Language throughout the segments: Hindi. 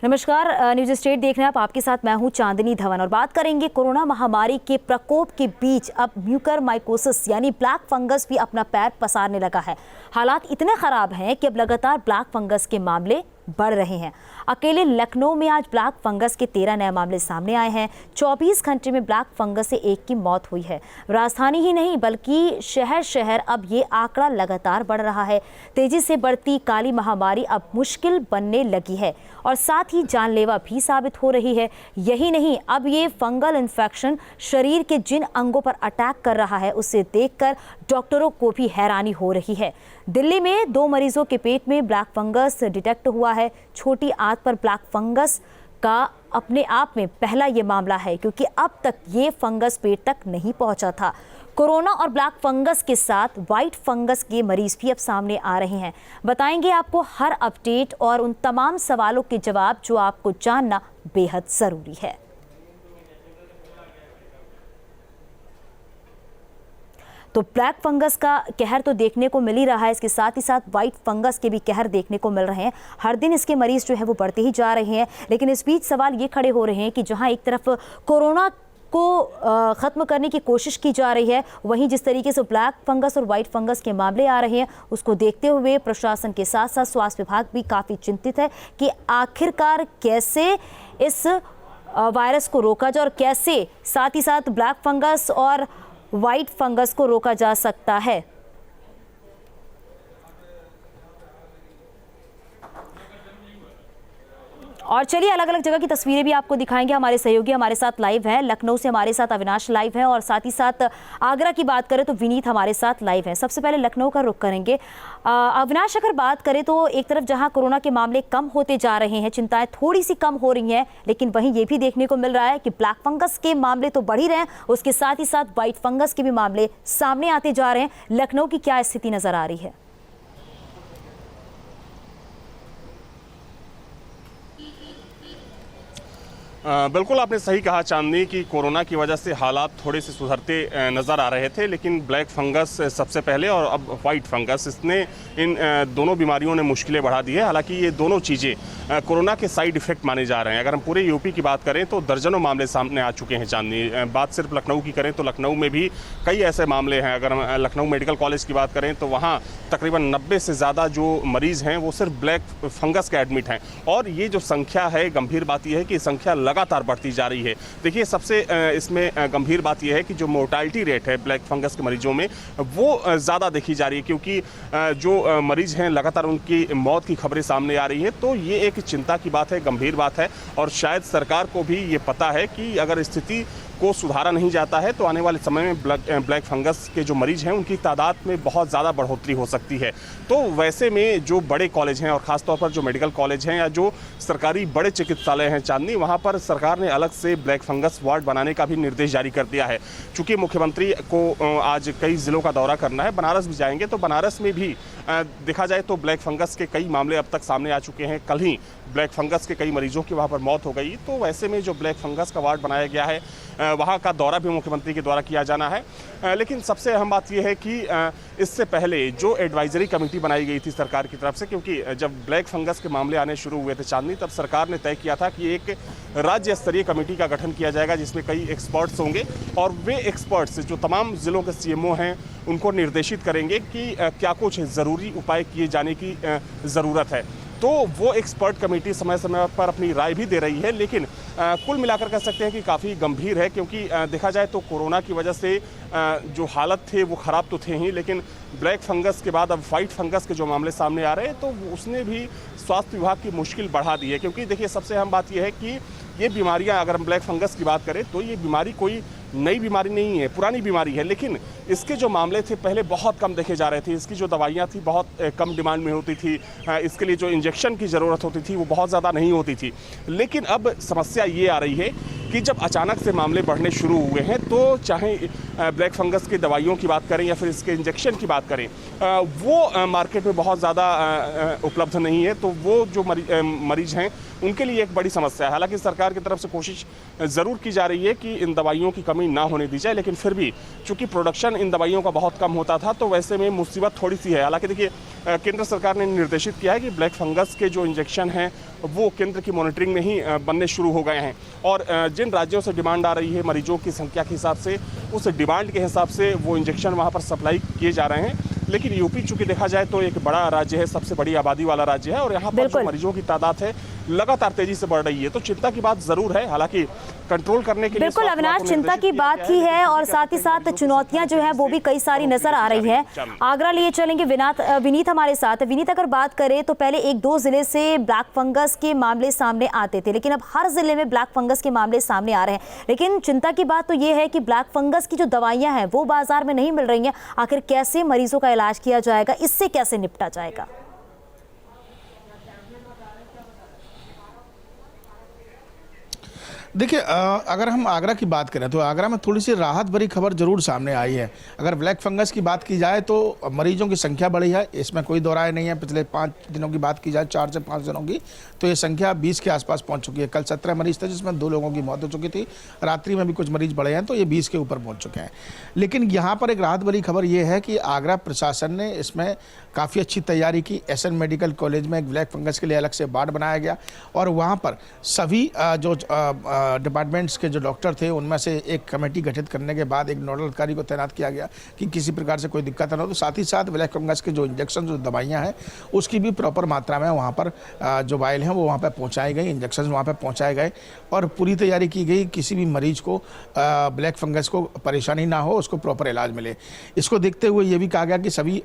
नमस्कार, न्यूज़ स्टेट देख रहे हैं आप। आपके साथ मैं हूं चांदनी धवन और बात करेंगे कोरोना महामारी के प्रकोप के बीच अब म्यूकरमाइकोसिस यानी ब्लैक फंगस भी अपना पैर पसारने लगा है। हालात इतने खराब हैं कि अब लगातार ब्लैक फंगस के मामले बढ़ रहे हैं। अकेले लखनऊ में आज ब्लैक फंगस के 13 नए मामले सामने आए हैं। 24 घंटे में ब्लैक फंगस से एक की मौत हुई है। राजधानी ही नहीं बल्कि शहर शहर अब ये आंकड़ा लगातार बढ़ रहा है। तेजी से बढ़ती काली महामारी अब मुश्किल बनने लगी है और साथ ही जानलेवा भी साबित हो रही है। यही नहीं, अब ये फंगल इन्फेक्शन शरीर के जिन अंगों पर अटैक कर रहा है उसे देखकर डॉक्टरों को भी हैरानी हो रही है। दिल्ली में 2 मरीजों के पेट में ब्लैक फंगस डिटेक्ट हुआ है। छोटी आंत पर ब्लैक फंगस का अपने आप में पहला ये मामला है, क्योंकि अब तक ये फंगस पेट तक नहीं पहुंचा था। कोरोना और ब्लैक फंगस के साथ वाइट फंगस के मरीज भी अब सामने आ रहे हैं। बताएंगे आपको हर अपडेट और उन तमाम सवालों के जवाब जो आपको जानना बेहद जरूरी है। तो ब्लैक फंगस का कहर तो देखने को मिल ही रहा है, इसके साथ ही साथ वाइट फंगस के भी कहर देखने को मिल रहे हैं। हर दिन इसके मरीज जो है वो बढ़ते ही जा रहे हैं। लेकिन इस बीच सवाल ये खड़े हो रहे हैं कि जहां एक तरफ कोरोना को ख़त्म करने की कोशिश की जा रही है, वहीं जिस तरीके से ब्लैक फंगस और वाइट फंगस के मामले आ रहे हैं उसको देखते हुए प्रशासन के साथ साथ स्वास्थ्य विभाग भी काफ़ी चिंतित है कि आखिरकार कैसे इस वायरस को रोका जाए और कैसे साथ ही साथ ब्लैक फंगस और वाइट फंगस को रोका जा सकता है। और चलिए अलग अलग जगह की तस्वीरें भी आपको दिखाएंगे। हमारे सहयोगी हमारे साथ लाइव हैं। लखनऊ से हमारे साथ अविनाश लाइव है और साथ ही साथ आगरा की बात करें तो विनीत हमारे साथ लाइव है। सबसे पहले लखनऊ का रुख करेंगे। अविनाश, अगर बात करें तो एक तरफ जहां कोरोना के मामले कम होते जा रहे हैं, चिंताएं थोड़ी सी कम हो रही हैं, लेकिन वहीं ये भी देखने को मिल रहा है कि ब्लैक फंगस के मामले तो बढ़ ही रहे हैं, उसके साथ ही साथ वाइट फंगस के भी मामले सामने आते जा रहे हैं। लखनऊ की क्या स्थिति नजर आ रही है? बिल्कुल आपने सही कहा चांदनी कि कोरोना की वजह से हालात थोड़े से सुधरते नज़र आ रहे थे, लेकिन ब्लैक फंगस सबसे पहले और अब वाइट फंगस, इसने इन दोनों बीमारियों ने मुश्किलें बढ़ा दी है। हालांकि ये दोनों चीज़ें कोरोना के साइड इफ़ेक्ट माने जा रहे हैं। अगर हम पूरे यूपी की बात करें तो दर्जनों मामले सामने आ चुके हैं चांदनी। बात सिर्फ लखनऊ की करें तो लखनऊ में भी कई ऐसे मामले हैं। अगर हम लखनऊ मेडिकल कॉलेज की बात करें तो वहाँ तकरीबन 90 से ज़्यादा जो मरीज़ हैं वो सिर्फ ब्लैक फंगस के एडमिट हैं। और ये जो संख्या है, गंभीर बात यह है कि संख्या लगातार बढ़ती जा रही है। देखिए, सबसे इसमें गंभीर बात यह है कि जो मोर्टालिटी रेट है ब्लैक फंगस के मरीजों में वो ज़्यादा देखी जा रही है, क्योंकि जो मरीज हैं लगातार उनकी मौत की खबरें सामने आ रही हैं। तो ये एक चिंता की बात है, गंभीर बात है और शायद सरकार को भी ये पता है कि अगर स्थिति को सुधारा नहीं जाता है तो आने वाले समय में ब्लैक फंगस के जो मरीज हैं उनकी तादाद में बहुत ज़्यादा बढ़ोतरी हो सकती है। तो वैसे में जो बड़े कॉलेज हैं और ख़ासतौर पर जो मेडिकल कॉलेज हैं या जो सरकारी बड़े चिकित्सालय हैं चांदनी, वहाँ पर सरकार ने अलग से ब्लैक फंगस वार्ड बनाने का भी निर्देश जारी कर दिया है। चूँकि मुख्यमंत्री को आज कई ज़िलों का दौरा करना है, बनारस भी जाएंगे, तो बनारस में भी देखा जाए तो ब्लैक फंगस के कई मामले अब तक सामने आ चुके हैं। कल ही ब्लैक फंगस के कई मरीजों की वहाँ पर मौत हो गई। तो वैसे में जो ब्लैक फंगस का वार्ड बनाया गया है, वहाँ का दौरा भी मुख्यमंत्री के द्वारा किया जाना है। लेकिन सबसे अहम बात यह है कि इससे पहले जो एडवाइजरी कमेटी बनाई गई थी सरकार की तरफ से, क्योंकि जब ब्लैक फंगस के मामले आने शुरू हुए थे चांदनी, तब सरकार ने तय किया था कि एक राज्य स्तरीय कमेटी का गठन किया जाएगा जिसमें कई एक्सपर्ट्स होंगे और वे एक्सपर्ट्स जो तमाम ज़िलों के सीएमओ हैं उनको निर्देशित करेंगे कि क्या कुछ ज़रूरी उपाय किए जाने की ज़रूरत है। तो वो एक्सपर्ट कमेटी समय समय पर अपनी राय भी दे रही है, लेकिन कुल मिलाकर कह सकते हैं कि काफ़ी गंभीर है, क्योंकि देखा जाए तो कोरोना की वजह से जो हालत थे वो ख़राब तो थे ही, लेकिन ब्लैक फंगस के बाद अब वाइट फंगस के जो मामले सामने आ रहे हैं तो उसने भी स्वास्थ्य विभाग की मुश्किल बढ़ा दी है। क्योंकि देखिए, सबसे अहम बात यह है कि ये बीमारियां, अगर हम ब्लैक फंगस की बात करें तो ये बीमारी कोई नई बीमारी नहीं है, पुरानी बीमारी है, लेकिन इसके जो मामले थे पहले बहुत कम देखे जा रहे थे। इसकी जो दवाइयाँ थी बहुत कम डिमांड में होती थी, इसके लिए जो इंजेक्शन की ज़रूरत होती थी वो बहुत ज़्यादा नहीं होती थी। लेकिन अब समस्या ये आ रही है कि जब अचानक से मामले बढ़ने शुरू हुए हैं तो चाहे ब्लैक फंगस की दवाइयों की बात करें या फिर इसके इंजेक्शन की बात करें, वो मार्केट में बहुत ज़्यादा उपलब्ध नहीं है। तो वो जो मरीज हैं उनके लिए एक बड़ी समस्या है। हालांकि सरकार की तरफ से कोशिश ज़रूर की जा रही है कि इन दवाइयों की कमी ना होने दी जाए, लेकिन फिर भी चूंकि प्रोडक्शन इन दवाइयों का बहुत कम होता था तो वैसे में मुसीबत थोड़ी सी है। हालांकि देखिए, केंद्र सरकार ने निर्देशित किया है कि ब्लैक फंगस के जो इंजेक्शन हैं वो केंद्र की मॉनिटरिंग में ही बनने शुरू हो गए हैं, और जिन राज्यों से डिमांड आ रही है मरीजों की संख्या के हिसाब से, उस डिमांड के हिसाब से वो इंजेक्शन वहाँ पर सप्लाई किए जा रहे हैं। लेकिन यूपी चूंकि देखा जाए तो एक बड़ा राज्य है, सबसे बड़ी आबादी वाला राज्य है, और यहाँ पर जो मरीजों की तादाद है लगातार तेजी से बढ़ रही है। तो चिंता की बात जरूर है, हालांकि कंट्रोल करने के लिए बिल्कुल अविनाश, चिंता की बात ही है, और साथ ही साथ चुनौतियां जो है वो भी कई सारी नजर आ रही है। आगरा लिए चलेंगे विनीत हमारे साथ। विनीत, अगर बात करें तो पहले 1-2 जिले से ब्लैक फंगस के मामले सामने आते थे, लेकिन अब हर जिले में ब्लैक फंगस के मामले सामने आ रहे हैं। लेकिन चिंता की बात तो ये है कि ब्लैक फंगस की जो दवाइयां हैं वो बाजार में नहीं मिल रही हैं। आखिर कैसे मरीजों का इलाज किया जाएगा, इससे कैसे निपटा जाएगा? देखिए, अगर हम आगरा की बात करें तो आगरा में थोड़ी सी राहत भरी खबर जरूर सामने आई है। अगर ब्लैक फंगस की बात की जाए तो मरीजों की संख्या बढ़ी है, इसमें कोई दो राय नहीं है। पिछले 5 दिनों की बात की जाए, 4 से 5 दिनों की, तो ये संख्या 20 के आसपास पहुंच चुकी है। कल 17 मरीज थे जिसमें 2 लोगों की मौत हो चुकी थी। रात्रि में भी कुछ मरीज बढ़े हैं, तो ये 20 के ऊपर पहुँच चुके हैं। लेकिन यहाँ पर एक राहत भरी खबर ये है कि आगरा प्रशासन ने इसमें काफ़ी अच्छी तैयारी की। एसएन मेडिकल कॉलेज में एक ब्लैक फंगस के लिए अलग से वार्ड बनाया गया, और वहाँ पर सभी जो डिपार्टमेंट्स के जो डॉक्टर थे उनमें से एक कमेटी गठित करने के बाद एक नोडल अधिकारी को तैनात किया गया कि किसी प्रकार से कोई दिक्कत ना हो। तो साथ ही साथ ब्लैक फंगस के जो इंजेक्शन, जो दवाइयाँ हैं, उसकी भी प्रॉपर मात्रा में वहाँ पर जो वायल हैं वो वहाँ पर पहुँचाई गई, इंजेक्शन वहाँ पर पहुँचाए गए, और पूरी तैयारी की गई किसी भी मरीज को ब्लैक फंगस को परेशानी ना हो, उसको प्रॉपर इलाज मिले। इसको देखते हुए ये भी कहा गया कि सभी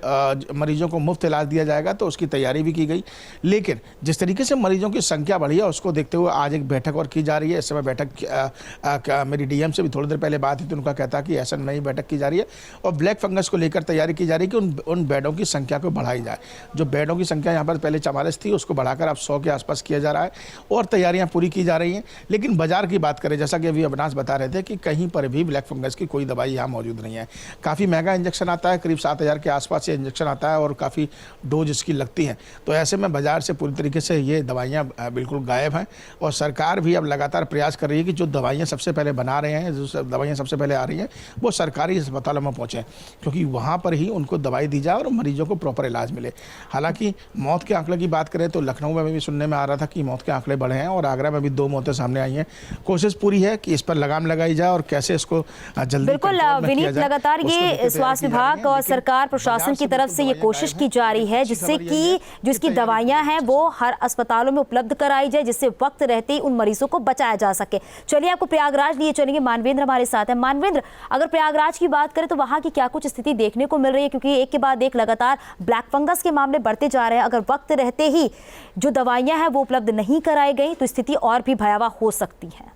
मरीजों को मुफ्त इलाज दिया जाएगा, तो उसकी तैयारी भी की गई। लेकिन जिस तरीके से मरीजों की संख्या बढ़ी है उसको देखते हुए आज एक बैठक और की जा रही है। इस समय बैठक मेरी डीएम से भी थोड़ी देर पहले बात हुई तो उनका कहता कि ऐसा में ही बैठक की जा रही है, और ब्लैक फंगस को लेकर तैयारी की जा रही है कि उन बेडों की संख्या को बढ़ाई जाए। जो बेडों की संख्या यहाँ पर पहले 44 थी, उसको बढ़ाकर अब 100 के आसपास किया जा रहा है, और तैयारियाँ पूरी की जा रही हैं। लेकिन बाजार की बात करें, जैसा कि अभी अविनाश बता रहे थे कि कहीं पर भी ब्लैक फंगस की कोई दवाई यहाँ मौजूद नहीं है। काफ़ी महंगा इंजेक्शन आता है, करीब 7,000 के आसपास ये इंजेक्शन आता है, और काफ़ी डोज इसकी लगती हैं। तो ऐसे में बाजार से पूरी तरीके से ये दवाइयाँ बिल्कुल गायब हैं, और सरकार भी अब लगातार प्रयास कर रही है कि जो दवाइयाँ सबसे पहले बना रहे हैं, जो दवाइयाँ सबसे पहले आ रही हैं, वो सरकारी अस्पतालों में पहुँचें, क्योंकि वहाँ पर ही उनको दवाई दी जाए और मरीजों को प्रॉपर इलाज मिले। हालांकि मौत के आंकड़े की बात करें तो लखनऊ में भी सुनने में आ रहा था कि मौत के आंकड़े बढ़े हैं, और आगरा में भी 2 मौतें सामने आई हैं। कोशिश पूरी है कि इस पर लगाम लगाई जाए और कैसे इसको जल्दी। बिल्कुल विनीत, लगातार ये स्वास्थ्य विभाग और सरकार प्रशासन की तरफ से ये कोशिश की जा रही है जिससे कि जिसकी दवाइयां हैं वो हर अस्पतालों में उपलब्ध कराई जाए, जिससे वक्त रहते ही उन मरीजों को बचाया जा सके। चलिए आपको प्रयागराज लिए चलेंगे, मानवेंद्र हमारे साथ है। मानवेंद्र, अगर प्रयागराज की बात करें तो वहां की क्या कुछ स्थिति देखने को मिल रही है, क्योंकि एक के बाद एक लगातार ब्लैक फंगस के मामले बढ़ते जा रहे हैं। अगर वक्त रहते ही जो दवाइयां हैं वो उपलब्ध नहीं कराई गई तो स्थिति और भी भयावह हो सकती है।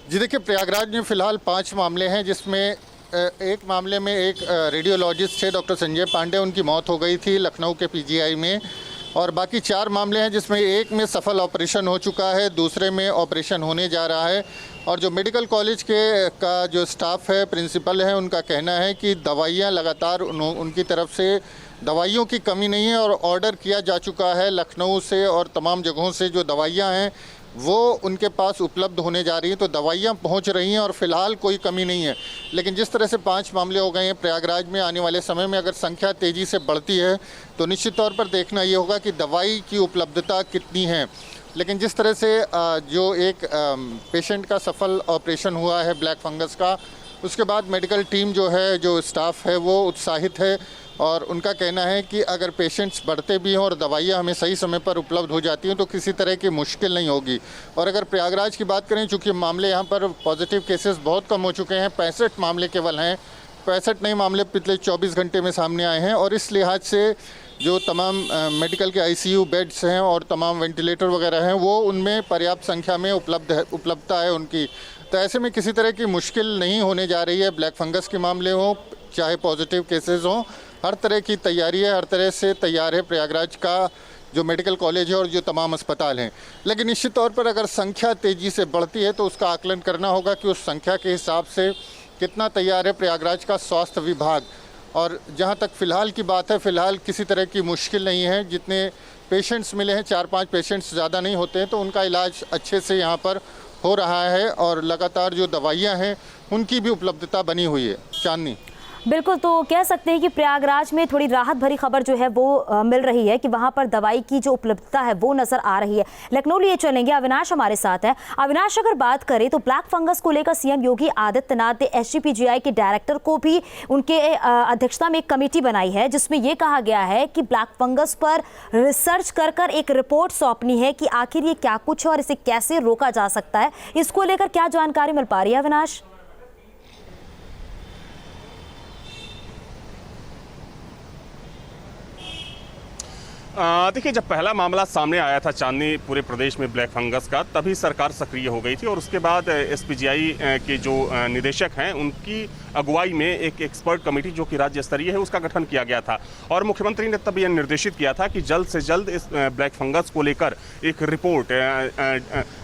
जी देखिए, प्रयागराज में फिलहाल 5 मामले हैं, जिसमें एक मामले में एक रेडियोलॉजिस्ट थे डॉक्टर संजय पांडे, उनकी मौत हो गई थी लखनऊ के पीजीआई में, और बाकी 4 मामले हैं जिसमें एक में सफल ऑपरेशन हो चुका है, दूसरे में ऑपरेशन होने जा रहा है। और जो मेडिकल कॉलेज का जो स्टाफ है, प्रिंसिपल है, उनका कहना है कि दवाइयाँ लगातार उनकी तरफ से दवाइयों की कमी नहीं है, और ऑर्डर किया जा चुका है लखनऊ से और तमाम जगहों से जो दवाइयाँ हैं वो उनके पास उपलब्ध होने जा रही हैं। तो दवाइयाँ पहुंच रही हैं और फ़िलहाल कोई कमी नहीं है। लेकिन जिस तरह से 5 मामले हो गए हैं प्रयागराज में, आने वाले समय में अगर संख्या तेज़ी से बढ़ती है तो निश्चित तौर पर देखना ये होगा कि दवाई की उपलब्धता कितनी है। लेकिन जिस तरह से जो एक पेशेंट का सफल ऑपरेशन हुआ है ब्लैक फंगस का, उसके बाद मेडिकल टीम जो है, जो स्टाफ है, वो उत्साहित है, और उनका कहना है कि अगर पेशेंट्स बढ़ते भी हों और दवाइयाँ हमें सही समय पर उपलब्ध हो जाती हैं तो किसी तरह की मुश्किल नहीं होगी। और अगर प्रयागराज की बात करें, चूँकि मामले यहाँ पर पॉजिटिव केसेस बहुत कम हो चुके हैं, 65 मामले केवल हैं, 65 नए मामले पिछले 24 घंटे में सामने आए हैं, और इस लिहाज से जो तमाम मेडिकल के आईसीयू बेड्स हैं और तमाम वेंटिलेटर वगैरह हैं वो उनमें पर्याप्त संख्या में उपलब्धता है उनकी। तो ऐसे में किसी तरह की मुश्किल नहीं होने जा रही है। ब्लैक फंगस के मामले हों चाहे पॉजिटिव केसेस हों, हर तरह की तैयारी है, हर तरह से तैयार है प्रयागराज का जो मेडिकल कॉलेज है और जो तमाम अस्पताल हैं। लेकिन निश्चित तौर पर अगर संख्या तेज़ी से बढ़ती है तो उसका आकलन करना होगा कि उस संख्या के हिसाब से कितना तैयार है प्रयागराज का स्वास्थ्य विभाग। और जहां तक फ़िलहाल की बात है, फ़िलहाल किसी तरह की मुश्किल नहीं है। जितने पेशेंट्स मिले हैं, 4-5 पेशेंट्स ज़्यादा नहीं होते हैं, तो उनका इलाज अच्छे से यहाँ पर हो रहा है और लगातार जो दवाइयाँ हैं उनकी भी उपलब्धता बनी हुई है। चांदनी, बिल्कुल, तो कह सकते हैं कि प्रयागराज में थोड़ी राहत भरी खबर जो है वो मिल रही है कि वहां पर दवाई की जो उपलब्धता है वो नजर आ रही है। लखनऊ लिए चलेंगे, अविनाश हमारे साथ है। अविनाश, अगर बात करें तो ब्लैक फंगस को लेकर सीएम योगी आदित्यनाथ ने एसजीपीजीआई के डायरेक्टर को भी उनके अध्यक्षता में एक कमेटी बनाई है जिसमें यह कहा गया है कि ब्लैक फंगस पर रिसर्च कर एक रिपोर्ट सौंपनी है कि आखिर ये क्या कुछ है और इसे कैसे रोका जा सकता है। इसको लेकर क्या जानकारी मिल पा रही है अविनाश? देखिए, जब पहला मामला सामने आया था चांदनी पूरे प्रदेश में ब्लैक फंगस का, तभी सरकार सक्रिय हो गई थी और उसके बाद एसपीजीआई के जो निदेशक हैं उनकी अगुवाई में एक एक्सपर्ट कमेटी जो कि राज्य स्तरीय है उसका गठन किया गया था। और मुख्यमंत्री ने तब यह निर्देशित किया था कि जल्द से जल्द इस ब्लैक फंगस को लेकर एक रिपोर्ट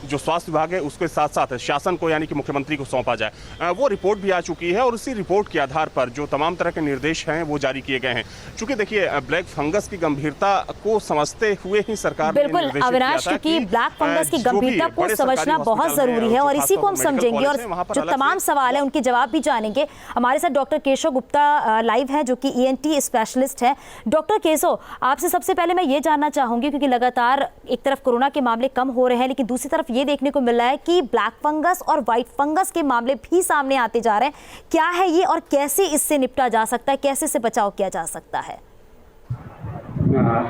जो स्वास्थ्य विभाग है उसके साथ साथ शासन को यानी कि मुख्यमंत्री को सौंपा जाए। वो रिपोर्ट भी आ चुकी है और उसी रिपोर्ट के आधार पर जो तमाम तरह के निर्देश हैं वो जारी किए गए हैं। चूंकि देखिए, ब्लैक फंगस की गंभीरता को समझते हुए ही सरकार ने बिल्कुल अविनाश, क्योंकि ब्लैक फंगस की गंभीरता को समझना बहुत जरूरी है और इसी को हम समझेंगे और जो तमाम सवाल है उनके जवाब भी जानेंगे। हमारे साथ डॉक्टर केशव गुप्ता लाइव है जो कि ईएनटी स्पेशलिस्ट है। डॉक्टर केशव, आपसे सबसे पहले मैं ये जानना चाहूंगी, क्योंकि लगातार एक तरफ कोरोना के मामले कम हो रहे हैं लेकिन दूसरी तरफ ये देखने को मिल रहा है कि ब्लैक फंगस और व्हाइट फंगस के मामले भी सामने आते जा रहे हैं। क्या है ये और कैसे इससे निपटा जा सकता है, कैसे इससे बचाव किया जा सकता है?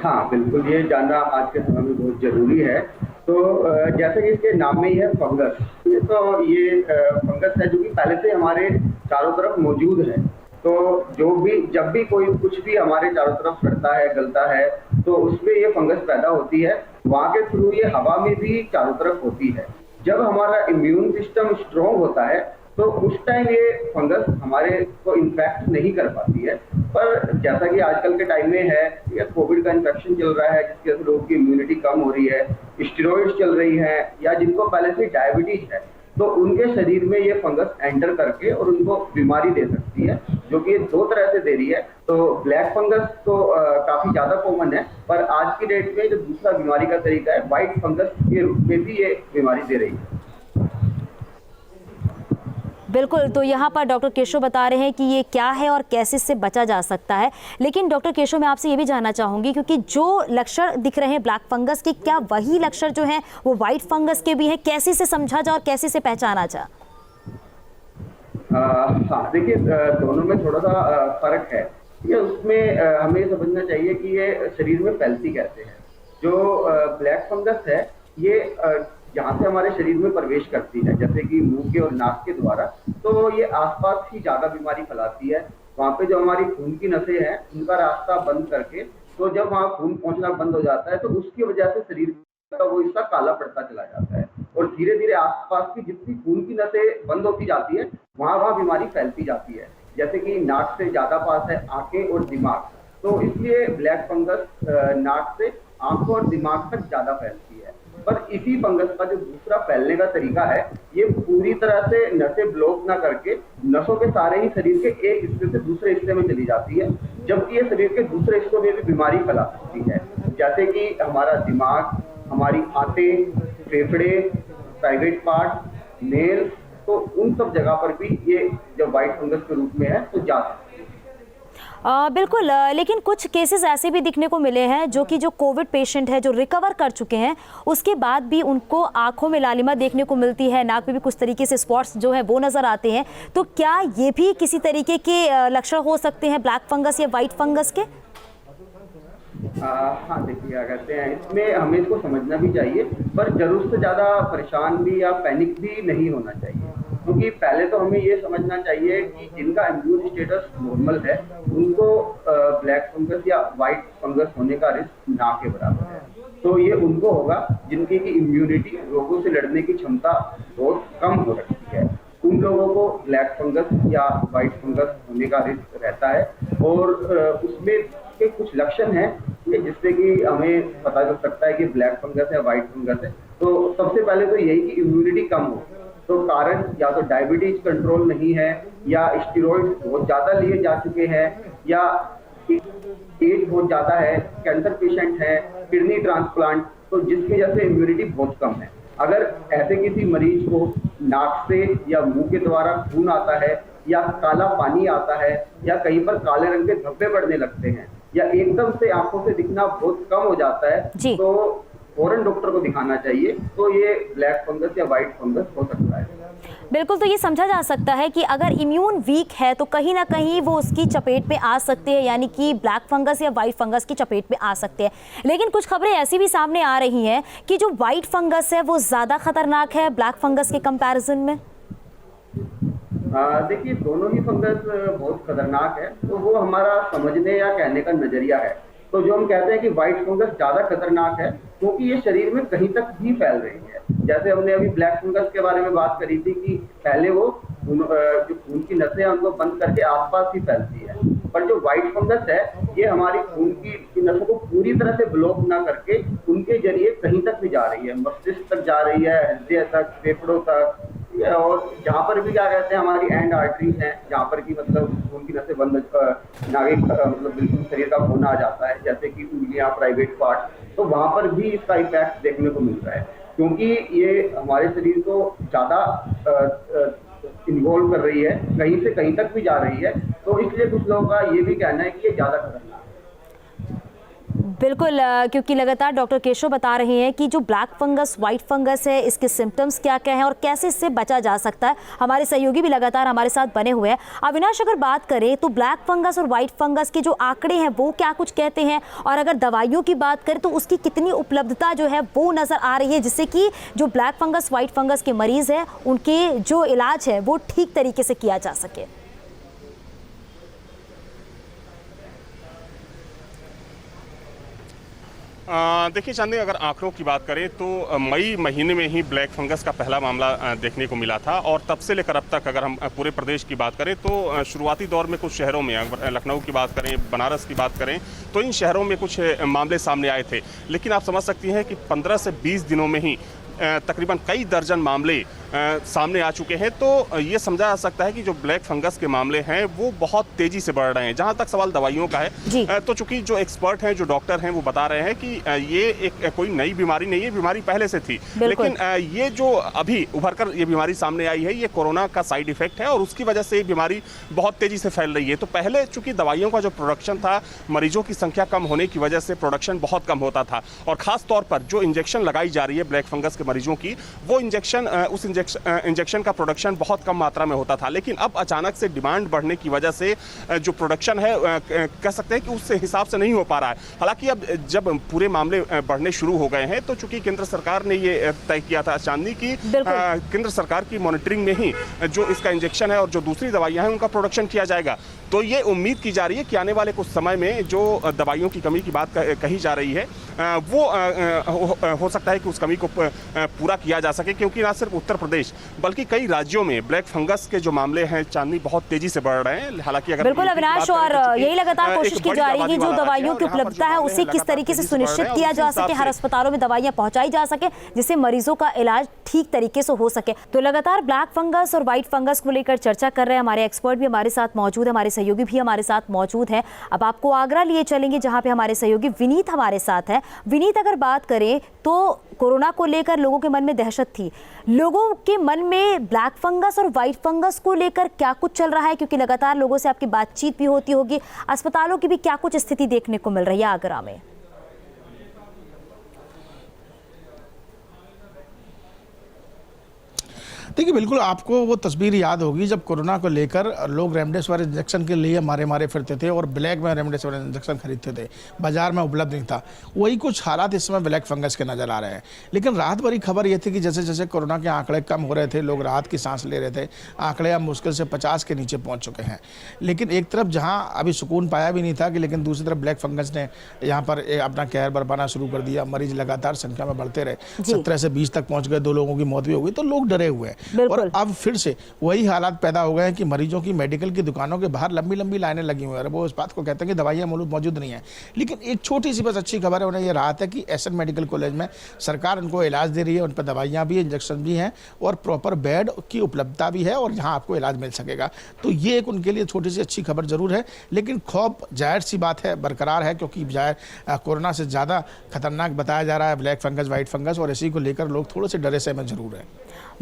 हाँ बिल्कुल, ये जानना आज के समय में बहुत जरूरी है। तो जैसे कि इसके नाम में ही है फंगस, तो ये फंगस है जो कि पहले से हमारे चारों तरफ मौजूद है। तो जब भी कोई कुछ भी हमारे चारों तरफ फटता है, गलता है, तो उसमें ये फंगस पैदा होती है। वहाँ के थ्रू ये हवा में भी चारों तरफ होती है। जब हमारा इम्यून सिस्टम स्ट्रॉन्ग होता है तो उस टाइम ये फंगस हमारे को इन्फेक्ट नहीं कर पाती है। पर जैसा कि आजकल के टाइम में है, ये कोविड का इन्फेक्शन चल रहा है जिसकी वजह से लोगों की इम्यूनिटी कम हो रही है, स्टेरॉइड्स चल रही है, या जिनको पहले से डायबिटीज है तो उनके शरीर में ये फंगस एंटर करके और उनको बीमारी दे सकती है, जो कि दो तरह से दे रही है। तो ब्लैक फंगस तो काफी ज्यादा कॉमन है, पर आज की डेट में जो दूसरा बीमारी का तरीका है व्हाइट फंगस के रूप में भी ये बीमारी दे रही है। बिल्कुल, तो यहाँ पर डॉक्टर केशव बता रहे हैं कि ये क्या है और कैसे इससे बचा जा सकता है। लेकिन डॉक्टर केशव, मैं आपसे ये भी जानना चाहूँगी, क्योंकि जो लक्षण दिख रहे हैं ब्लैक फंगस के, क्या वही लक्षण जो हैं वो वाइट फंगस के भी हैं? कैसे इसे समझा जाए और कैसे इसे पहचाना जाए? हाँ देखिए, दोनों में थोड़ा सा फर्क है। ये उसमें हमें समझना चाहिए कि ये शरीर में फैलती कैसे है। जो ब्लैक फंगस है ये जहाँ से हमारे शरीर में प्रवेश करती है, जैसे कि मुंह के और नाक के द्वारा, तो ये आसपास ही ज्यादा बीमारी फैलाती है। वहाँ पे जो हमारी खून की नसें हैं उनका रास्ता बंद करके, तो जब वहाँ खून पहुँचना बंद हो जाता है तो उसकी वजह से शरीर का वो हिस्सा काला पड़ता चला जाता है और धीरे धीरे आसपास की जितनी खून की नसें बंद होती जाती है वहाँ बीमारी फैलती जाती है। जैसे कि नाक से ज्यादा पास है आंखें और दिमाग, तो इसलिए ब्लैक फंगस नाक से आंखों और दिमाग तक ज्यादा फैलती है। पर इसी फंगस का जो दूसरा फैलने का तरीका है, ये पूरी तरह से नसें ब्लॉक ना करके नसों के सारे ही शरीर के एक हिस्से से दूसरे हिस्से में चली जाती है, जबकि ये शरीर के दूसरे हिस्सों में भी बीमारी फैला सकती है। जैसे कि हमारा दिमाग, हमारी आंतें, फेफड़े, प्राइवेट पार्ट, नेल्स, तो उन सब जगह पर भी ये जब व्हाइट फंगस के रूप में है तो जा सकती है। बिल्कुल, लेकिन कुछ केसेस ऐसे भी दिखने को मिले हैं जो कि जो कोविड पेशेंट है जो रिकवर कर चुके हैं उसके बाद भी उनको आंखों में लालिमा देखने को मिलती है, नाक पे भी कुछ तरीके से स्पॉट्स जो है वो नज़र आते हैं। तो क्या ये भी किसी तरीके के लक्षण हो सकते हैं ब्लैक फंगस या वाइट फंगस के? हाँ देखिए, क्या कहते हैं, इसमें हमें इसको समझना भी चाहिए, पर जरूरत से ज़्यादा परेशान भी या पैनिक भी नहीं होना चाहिए। क्योंकि पहले तो हमें ये समझना चाहिए कि जिनका इम्यून स्टेटस नॉर्मल है उनको ब्लैक फंगस या वाइट फंगस होने का रिस्क ना के बराबर है। तो ये उनको होगा जिनकी की इम्यूनिटी, रोगों से लड़ने की क्षमता बहुत कम हो रखी है, उन लोगों को ब्लैक फंगस या वाइट फंगस होने का रिस्क रहता है। और उसमें के कुछ लक्षण हैं जिससे कि हमें पता चल सकता है कि ब्लैक फंगस है, व्हाइट फंगस है। तो सबसे पहले तो यही कि इम्यूनिटी कम हो। तो कारण या तो डायबिटीज कंट्रोल नहीं है, या स्टेरॉइड बहुत ज्यादा लिए जा चुके हैं, या एज बहुत ज्यादा है, कैंसर पेशेंट है, किडनी ट्रांसप्लांट, तो जिसकी वजह से इम्यूनिटी बहुत कम है। अगर ऐसे किसी मरीज को नाक से या मुंह के द्वारा खून आता है, या काला पानी आता है, या कहीं पर काले रंग के धब्बे पड़ने लगते हैं, या एकदम से आंखों से दिखना बहुत कम हो जाता है, तो फौरन डॉक्टर को दिखाना चाहिए। तो ये ब्लैक फंगस या व्हाइट फंगस हो सकता है। बिल्कुल, तो ये समझा जा सकता है कि अगर इम्यून वीक है तो कहीं ना कहीं वो उसकी चपेट में आ सकते हैं, यानी कि ब्लैक फंगस या वाइट फंगस की चपेट में आ सकते हैं। लेकिन कुछ खबरें ऐसी भी सामने आ रही हैं कि जो वाइट फंगस है वो ज़्यादा खतरनाक है ब्लैक फंगस के कंपैरिजन में। देखिए, दोनों ही फंगस बहुत खतरनाक है, तो वो हमारा समझने या कहने का नजरिया है। तो जो हम कहते हैं कि व्हाइट फंगस ज्यादा खतरनाक है क्योंकि ये शरीर में कहीं तक भी फैल रही है। जैसे हमने अभी ब्लैक फंगस के बारे में बात करी थी कि पहले वो जो खून की नसें हैं उनको बंद करके आसपास ही फैलती है, पर जो व्हाइट फंगस है ये हमारी खून की नसों को पूरी तरह से ब्लॉक ना करके उनके जरिए कहीं तक भी जा रही है, मस्तिष्क तक जा रही है, हृदय तक, फेफड़ों तक, और जहाँ पर भी क्या कहते हैं हमारी एंड आर्टरीज हैं, जहाँ पर की मतलब खून की नसें बंद नागिक मतलब बिल्कुल शरीर का खून आ जाता है, जैसे कि उंगलियां, प्राइवेट पार्ट, तो वहां पर भी इसका इफेक्ट देखने को मिल रहा है क्योंकि ये हमारे शरीर को ज्यादा इन्वॉल्व कर रही है, कहीं से कहीं तक भी जा रही है। तो इसलिए कुछ लोगों का ये भी कहना है कि ये ज्यादा खतरनाक है। बिल्कुल, क्योंकि लगातार डॉक्टर केशव बता रहे हैं कि जो ब्लैक फंगस, वाइट फंगस है, इसके सिम्टम्स क्या क्या हैं और कैसे इससे बचा जा सकता है। हमारे सहयोगी भी लगातार हमारे साथ बने हुए हैं। अविनाश, अगर बात करें तो ब्लैक फंगस और वाइट फंगस के जो आंकड़े हैं वो क्या कुछ कहते हैं, और अगर दवाइयों की बात करें तो उसकी कितनी उपलब्धता जो है वो नज़र आ रही है, जिससे कि जो ब्लैक फंगस, वाइट फंगस के मरीज हैं उनके जो इलाज है वो ठीक तरीके से किया जा सके। देखिए चांदनी, अगर आंकड़ों की बात करें तो मई महीने में ही ब्लैक फंगस का पहला मामला देखने को मिला था, और तब से लेकर अब तक अगर हम पूरे प्रदेश की बात करें तो शुरुआती दौर में कुछ शहरों में, अगर लखनऊ की बात करें, बनारस की बात करें, तो इन शहरों में कुछ मामले सामने आए थे। लेकिन आप समझ सकती हैं कि 15 से 20 दिनों में ही तकरीबन कई दर्जन मामले सामने आ चुके हैं। तो ये समझा जा सकता है कि जो ब्लैक फंगस के मामले हैं वो बहुत तेजी से बढ़ रहे हैं। जहां तक सवाल दवाइयों का है तो चूंकि जो एक्सपर्ट हैं, जो डॉक्टर हैं, वो बता रहे हैं कि ये एक कोई नई बीमारी नहीं है, बीमारी पहले से थी, लेकिन ये जो अभी उभर कर ये बीमारी सामने आई है ये कोरोना का साइड इफेक्ट है, और उसकी वजह से ये बीमारी बहुत तेजी से फैल रही है। तो पहले चूंकि दवाइयों का जो प्रोडक्शन था, मरीजों की संख्या कम होने की वजह से प्रोडक्शन बहुत कम होता था, और खास तौर पर जो इंजेक्शन लगाई जा रही है ब्लैक फंगस के मरीजों की, वो उस इंजेक्शन का प्रोडक्शन बहुत कम मात्रा में होता था। लेकिन अब अचानक से डिमांड बढ़ने की वजह से जो प्रोडक्शन है कह सकते हैं कि उस हिसाब से नहीं हो पा रहा है। हालांकि अब जब पूरे मामले बढ़ने शुरू हो गए हैं तो चूंकि केंद्र सरकार ने ये तय किया था चांदनी की केंद्र सरकार की मॉनिटरिंग में ही जो इसका इंजेक्शन है और जो दूसरी दवाइयां हैं उनका प्रोडक्शन किया जाएगा। तो ये उम्मीद की जा रही है कि आने वाले कुछ समय में जो दवाइयों की कमी की बात कही जा रही है वो हो सकता है कि उस कमी को पूरा किया जा सके, क्योंकि ना सिर्फ उत्तर प्रदेश बल्कि कई राज्यों में ब्लैक फंगस के जो मामले हैं चांदनी बहुत तेजी से बढ़ रहे हैं। हालांकि अगर बिल्कुल अविनाश, और यही लगातार कोशिश की जा रही है कि जो दवाइयों की उपलब्धता है उसे किस तरीके से सुनिश्चित किया जा सके, हर अस्पतालों में दवाइयां पहुंचाई जा सके जिससे मरीजों का इलाज ठीक तरीके से हो सके। तो लगातार ब्लैक फंगस और व्हाइट फंगस को लेकर चर्चा कर रहे हैं हमारे एक्सपर्ट भी हमारे साथ मौजूद है, हमारे सहयोगी भी हमारे साथ मौजूद है। अब आपको आगरा लिए चलेंगे जहां पे हमारे सहयोगी विनीत हमारे साथ है। विनीत, अगर बात करें तो कोरोना को लेकर लोगों के मन में दहशत थी, लोगों के मन में ब्लैक फंगस और व्हाइट फंगस को लेकर क्या कुछ चल रहा है, क्योंकि लगातार लोगों से आपकी बातचीत भी होती होगी, अस्पतालों की भी क्या कुछ स्थिति देखने को मिल रही है आगरा में? देखिए, बिल्कुल आपको वो तस्वीर याद होगी जब कोरोना को लेकर लोग रेमडेसिविर इंजेक्शन के लिए मारे फिरते थे और ब्लैक में रेमडेसिविर इंजेक्शन खरीदते थे, बाजार में उपलब्ध नहीं था। वही कुछ हालात इस समय ब्लैक फंगस के नज़र आ रहे हैं। लेकिन राहत भरी खबर ये थी कि जैसे जैसे कोरोना के आंकड़े कम हो रहे थे, लोग राहत की सांस ले रहे थे। आंकड़े अब मुश्किल से 50 के नीचे पहुँच चुके हैं। लेकिन एक तरफ जहाँ अभी सुकून पाया भी नहीं था कि, लेकिन दूसरी तरफ ब्लैक फंगस ने यहाँ पर अपना कहर बरपाना शुरू कर दिया। मरीज लगातार संख्या में बढ़ते रहे, 17 से 20 तक पहुँच गए, 2 लोगों की मौत भी हो गई। तो लोग डरे हुए हैं। बिल्कुल। और अब फिर से वही हालात पैदा हो गए हैं कि मरीजों की मेडिकल की दुकानों के बाहर लंबी लंबी लाइनें लगी हुई हैं। वो इस बात को कहते हैं कि दवाइयाँ मौजूद नहीं है। लेकिन एक छोटी सी बस अच्छी खबर है, उन्हें ये राहत है कि एसएन मेडिकल कॉलेज में सरकार उनको इलाज दे रही है, उन पर दवाइयाँ भी, इंजेक्शन भी हैं और प्रॉपर बेड की उपलब्धता भी है और जहाँ आपको इलाज मिल सकेगा। तो ये एक उनके लिए छोटी सी अच्छी खबर जरूर है। लेकिन खौफ जाहिर सी बात है बरकरार है, क्योंकि कोरोना से ज़्यादा खतरनाक बताया जा रहा है ब्लैक फंगस, वाइट फंगस, और इसी को लेकर लोग थोड़े से डरे सहमे जरूर है।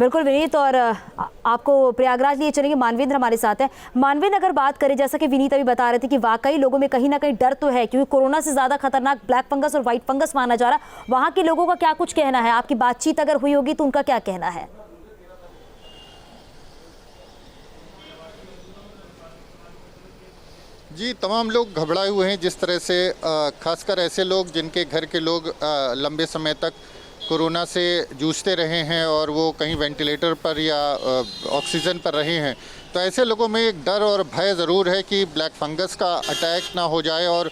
बिल्कुल विनीत, और आपको प्रयागराज लिए चलेंगे। मानवेंद्र हमारे साथ है। मानवेंद्र, अगर बात करें, जैसा कि विनीत अभी बता रहे थे कि वाकई लोगों में कहीं ना कहीं डर तो है, क्योंकि कोरोना से ज़्यादा खतरनाक ब्लैक फंगस और वाइट फंगस माना जा रहा है। वहाँ के लोगों का क्या कुछ कहना है? आपकी बातचीत अगर हुई होगी तो उनका क्या कहना है? जी, तमाम लोग घबराए हुए हैं जिस तरह से, खासकर ऐसे लोग जिनके घर के लोग लंबे समय तक कोरोना से जूझते रहे हैं और वो कहीं वेंटिलेटर पर या ऑक्सीजन पर रहे हैं। तो ऐसे लोगों में एक डर और भय ज़रूर है कि ब्लैक फंगस का अटैक ना हो जाए और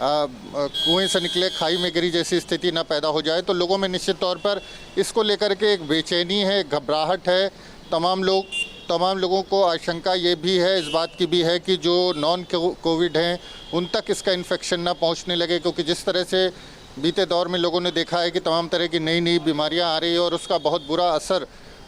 कुएं से निकले खाई में गिरी जैसी स्थिति ना पैदा हो जाए। तो लोगों में निश्चित तौर पर इसको लेकर के एक बेचैनी है, घबराहट है। तमाम लोगों को आशंका ये भी है, इस बात की भी है कि जो नॉन कोविड हैं उन तक इसका इन्फेक्शन ना पहुंचने लगे, क्योंकि जिस तरह से बीते दौर में लोगों ने देखा है कि तमाम तरह की नई बीमारियां आ रही है और उसका बहुत बुरा असर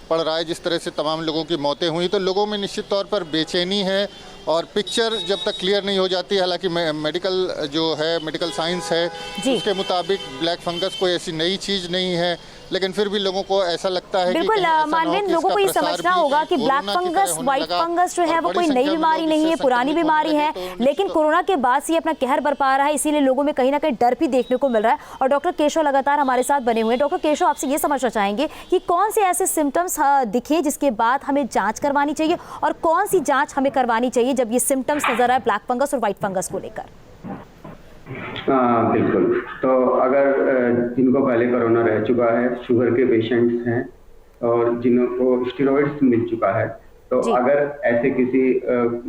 पड़ रहा है, जिस तरह से तमाम लोगों की मौतें हुई। तो लोगों में निश्चित तौर पर बेचैनी है और पिक्चर जब तक क्लियर नहीं हो जाती, हालांकि मेडिकल जो है, मेडिकल साइंस है, उसके मुताबिक ब्लैक फंगस कोई ऐसी नई चीज़ नहीं है, लेकिन फिर भी लोगों को ऐसा लगता है बिल्कुल मानवेंद्र, लोगों को ये समझना होगा कि ब्लैक फंगस, व्हाइट फंगस जो है वो कोई नई बीमारी नहीं है, पुरानी बीमारी है, लेकिन कोरोना के बाद से ये अपना कहर बरपा रहा है। इसीलिए लोगों में कहीं ना कहीं डर भी देखने को मिल रहा है। और डॉक्टर केशव लगातार हमारे साथ बने हुए हैं। डॉक्टर केशव, आपसे ये समझना चाहेंगे कि कौन से ऐसे सिम्टम्स दिखे जिसके बाद हमें जाँच करवानी चाहिए और कौन सी जाँच हमें करवानी चाहिए जब ये सिम्टम्स नजर आए ब्लैक फंगस और व्हाइट फंगस को लेकर? बिल्कुल। तो अगर जिनको पहले कोरोना रह चुका है, शुगर के पेशेंट्स हैं और जिनको स्टेरॉइड्स मिल चुका है, तो अगर ऐसे किसी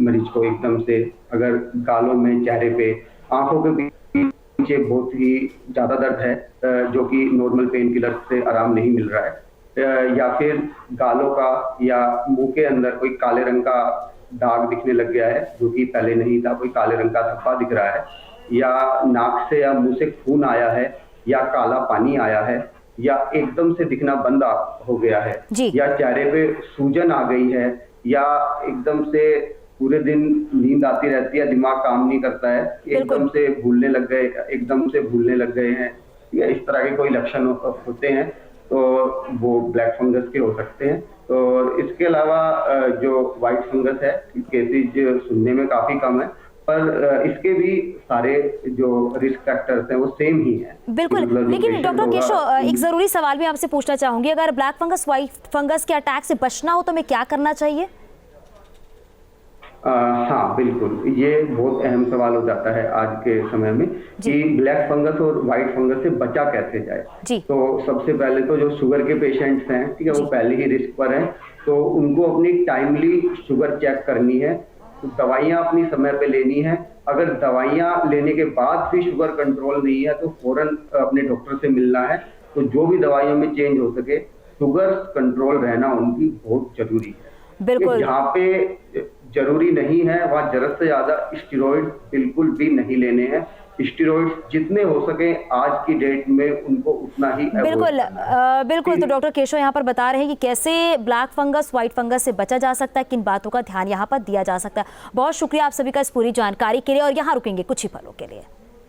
मरीज को एकदम से अगर गालों में, चेहरे पे, आंखों के पीछे बहुत ही ज़्यादा दर्द है जो कि नॉर्मल पेन किलर से आराम नहीं मिल रहा है, या फिर गालों का या मुंह के अंदर कोई काले रंग का दाग दिखने लग गया है जो कि पहले नहीं था, कोई काले रंग का धब्बा दिख रहा है, या नाक से या मुंह से खून आया है, या काला पानी आया है, या एकदम से दिखना बंद हो गया है, या चेहरे पे सूजन आ गई है, या एकदम से पूरे दिन नींद आती रहती है, दिमाग काम नहीं करता है, एकदम से भूलने लग गए हैं, या इस तरह के कोई लक्षण होते हैं, तो वो ब्लैक फंगस के हो सकते हैं। तो इसके अलावा जो वाइट फंगस है, केसेज सुनने में काफी कम है, पर इसके भी सारे जो रिस्क फैक्टर्स हैं वो सेम ही हैं। बिल्कुल, लेकिन डॉक्टर केशव, एक जरूरी सवाल भी आपसे पूछना चाहूंगी। अगर ब्लैक फंगस, व्हाइट फंगस के अटैक से बचना हो तो हमें क्या करना चाहिए? हाँ बिल्कुल, ये बहुत अहम सवाल हो जाता है आज के समय में कि ब्लैक फंगस और व्हाइट फंगस से बचा कैसे जाए। तो सबसे पहले तो जो शुगर के पेशेंट्स हैं, ठीक है, वो पहले ही रिस्क पर हैं, तो उनको अपनी टाइमली शुगर चेक करनी है, तो दवाइयाँ अपनी समय पे लेनी है। अगर दवाइयाँ लेने के बाद भी शुगर कंट्रोल नहीं है तो फौरन अपने डॉक्टर से मिलना है। तो जो भी दवाइयों में चेंज हो सके, शुगर कंट्रोल रहना उनकी बहुत जरूरी है। बिल्कुल, जहाँ पे जरूरी नहीं है वहाँ जरूरत से ज्यादा स्टेरॉइड बिल्कुल भी नहीं लेने हैं। स्टेरॉइड्स जितने हो सके आज की डेट में उनको उतना ही बिल्कुल। तो डॉक्टर केशव यहाँ पर बता रहे हैं कि कैसे ब्लैक फंगस, व्हाइट फंगस से बचा जा सकता है, किन बातों का ध्यान यहाँ पर दिया जा सकता है। बहुत शुक्रिया आप सभी का इस पूरी जानकारी के लिए, और यहाँ रुकेंगे कुछ ही पलों के लिए।